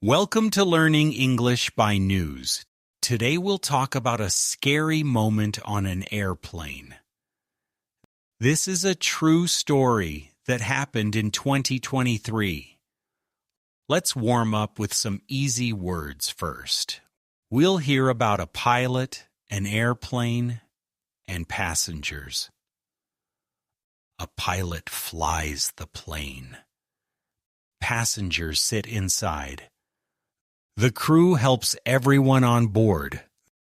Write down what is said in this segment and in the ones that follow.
Welcome to Learning English by News. Today we'll talk about a scary moment on an airplane. This is a true story that happened in 2023. Let's warm up with some easy words first. We'll hear about a pilot, an airplane, and passengers. A pilot flies the plane. Passengers sit inside. The crew helps everyone on board.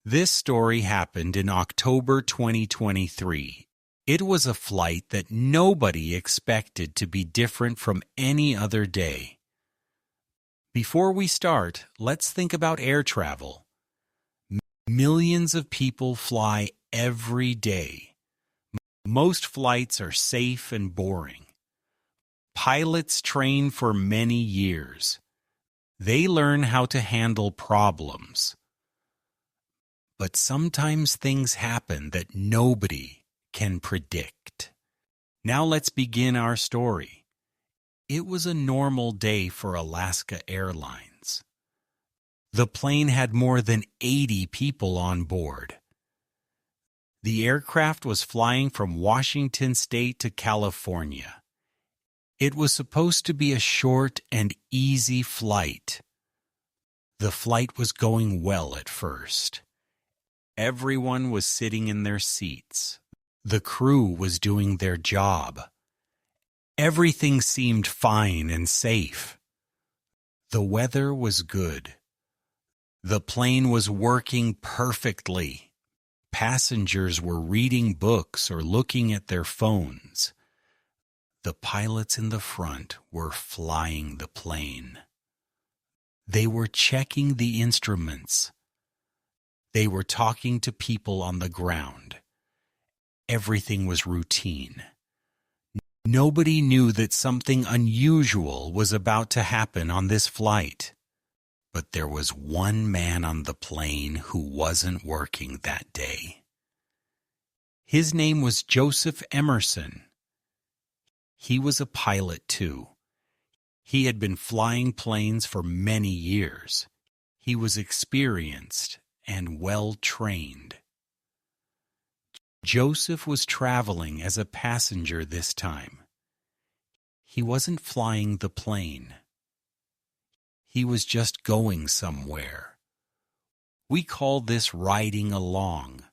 This story happened in October 2023. It was a flight that nobody expected to be different from any other day. Before we start, let's think about air travel. Millions of people fly every day. Most flights are safe and boring. Pilots train for many years. They learn how to handle problems. But sometimes things happen that nobody can predict. Now let's begin our story. It was a normal day for Alaska Airlines. The plane had more than 80 people on board. The aircraft was flying from Washington State to California. It was supposed to be a short and easy flight. The flight was going well at first. Everyone was sitting in their seats. The crew was doing their job. Everything seemed fine and safe. The weather was good. The plane was working perfectly. Passengers were reading books or looking at their phones. The pilots in the front were flying the plane. They were checking the instruments. They were talking to people on the ground. Everything was routine. Nobody knew that something unusual was about to happen on this flight. But there was one man on the plane who wasn't working that day. His name was Joseph Emerson. He was a pilot too. He had been flying planes for many years. He was experienced and well-trained. Joseph was traveling as a passenger this time. He wasn't flying the plane. He was just going somewhere. We call this riding along.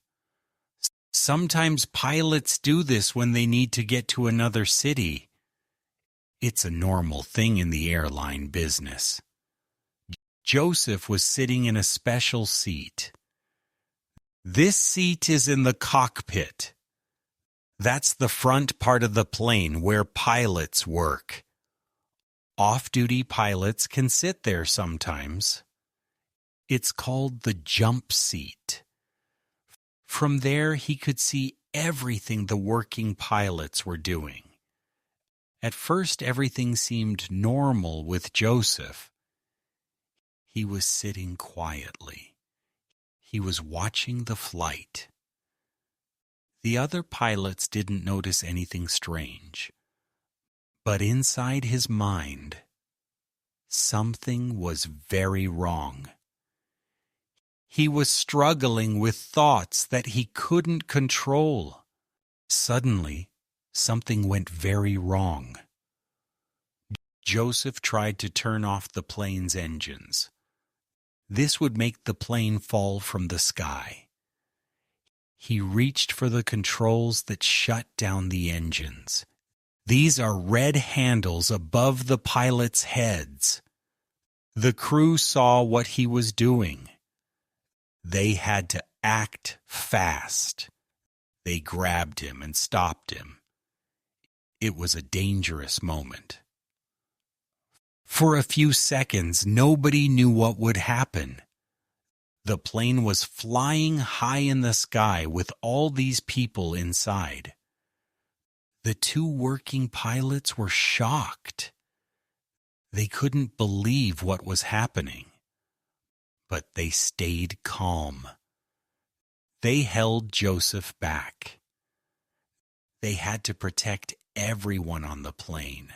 Sometimes pilots do this when they need to get to another city. It's a normal thing in the airline business. Joseph was sitting in a special seat. This seat is in the cockpit. That's the front part of the plane where pilots work. Off-duty pilots can sit there sometimes. It's called the jump seat. From there, he could see everything the working pilots were doing. At first, everything seemed normal with Joseph. He was sitting quietly. He was watching the flight. The other pilots didn't notice anything strange. But inside his mind, something was very wrong. He was struggling with thoughts that he couldn't control. Suddenly, something went very wrong. Joseph tried to turn off the plane's engines. This would make the plane fall from the sky. He reached for the controls that shut down the engines. These are red handles above the pilots' heads. The crew saw what he was doing. They had to act fast. They grabbed him and stopped him. It was a dangerous moment. For a few seconds, nobody knew what would happen. The plane was flying high in the sky with all these people inside. The two working pilots were shocked. They couldn't believe what was happening. But they stayed calm. They held Joseph back. They had to protect everyone on the plane.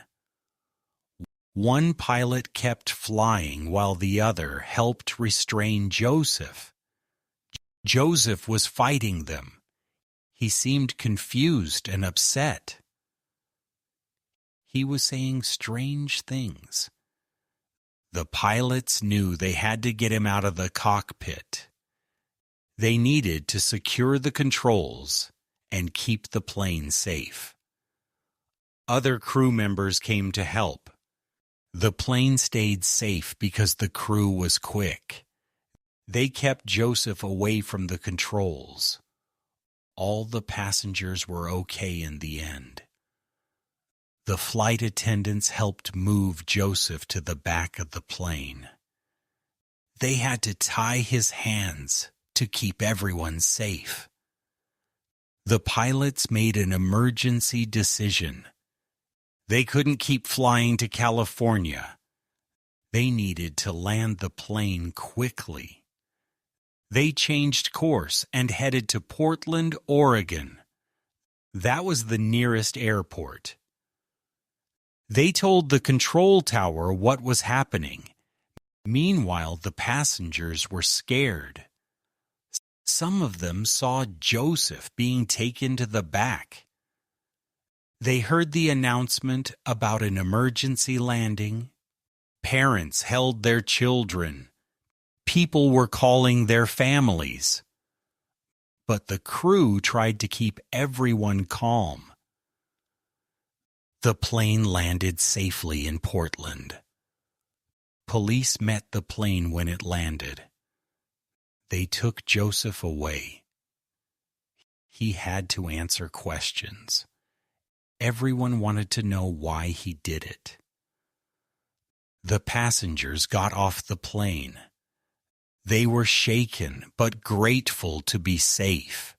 One pilot kept flying while the other helped restrain Joseph. Joseph was fighting them. He seemed confused and upset. He was saying strange things. The pilots knew they had to get him out of the cockpit. They needed to secure the controls and keep the plane safe. Other crew members came to help. The plane stayed safe because the crew was quick. They kept Joseph away from the controls. All the passengers were okay in the end. The flight attendants helped move Joseph to the back of the plane. They had to tie his hands to keep everyone safe. The pilots made an emergency decision. They couldn't keep flying to California. They needed to land the plane quickly. They changed course and headed to Portland, Oregon. That was the nearest airport. They told the control tower what was happening. Meanwhile, the passengers were scared. Some of them saw Joseph being taken to the back. They heard the announcement about an emergency landing. Parents held their children. People were calling their families. But the crew tried to keep everyone calm. The plane landed safely in Portland. Police met the plane when it landed. They took Joseph away. He had to answer questions. Everyone wanted to know why he did it. The passengers got off the plane. They were shaken but grateful to be safe.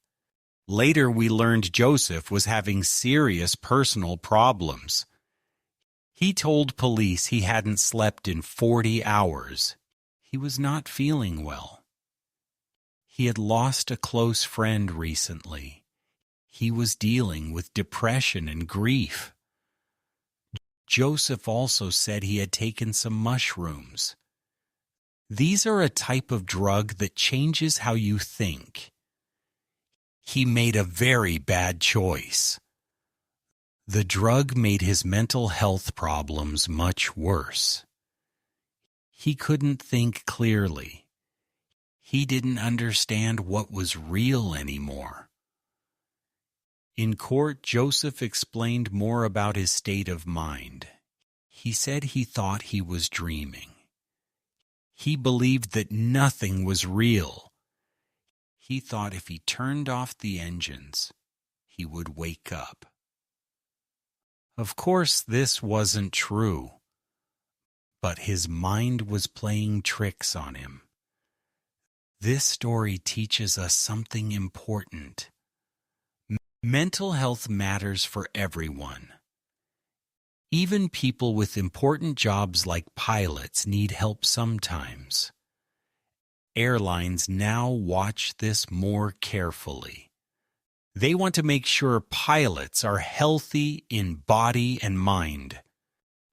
Later we learned Joseph was having serious personal problems. He told police he hadn't slept in 40 hours. He was not feeling well. He had lost a close friend recently. He was dealing with depression and grief. Joseph also said he had taken some mushrooms. These are a type of drug that changes how you think. He made a very bad choice. The drug made his mental health problems much worse. He couldn't think clearly. He didn't understand what was real anymore. In court, Joseph explained more about his state of mind. He said he thought he was dreaming. He believed that nothing was real. He thought if he turned off the engines, he would wake up. Of course, this wasn't true, but his mind was playing tricks on him. This story teaches us something important. Mental health matters for everyone. Even people with important jobs like pilots need help sometimes. Airlines now watch this more carefully. They want to make sure pilots are healthy in body and mind.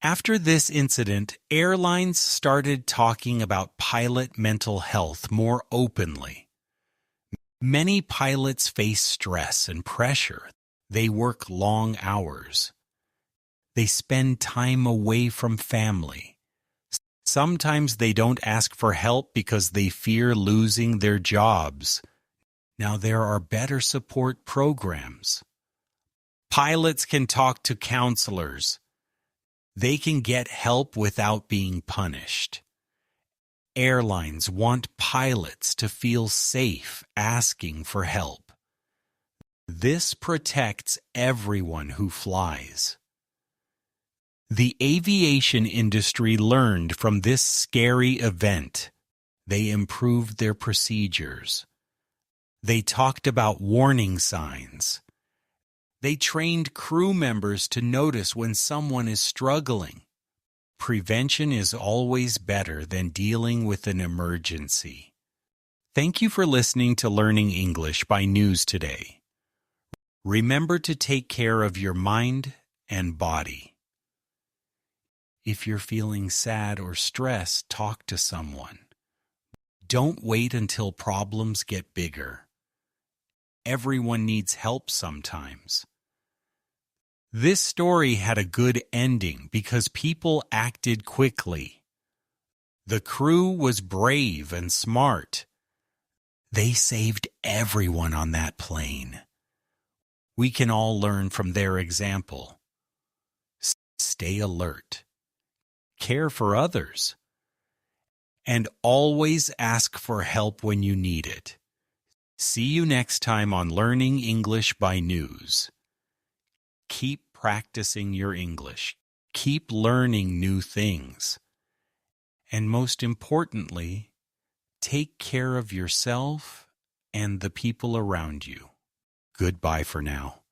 After this incident, airlines started talking about pilot mental health more openly. Many pilots face stress and pressure. They work long hours. They spend time away from family. Sometimes they don't ask for help because they fear losing their jobs. Now there are better support programs. Pilots can talk to counselors. They can get help without being punished. Airlines want pilots to feel safe asking for help. This protects everyone who flies. The aviation industry learned from this scary event. They improved their procedures. They talked about warning signs. They trained crew members to notice when someone is struggling. Prevention is always better than dealing with an emergency. Thank you for listening to Learning English by News today. Remember to take care of your mind and body. If you're feeling sad or stressed, talk to someone. Don't wait until problems get bigger. Everyone needs help sometimes. This story had a good ending because people acted quickly. The crew was brave and smart. They saved everyone on that plane. We can all learn from their example. Stay alert. Care for others. And always ask for help when you need it. See you next time on Learning English by News. Keep practicing your English. Keep learning new things. And most importantly, take care of yourself and the people around you. Goodbye for now.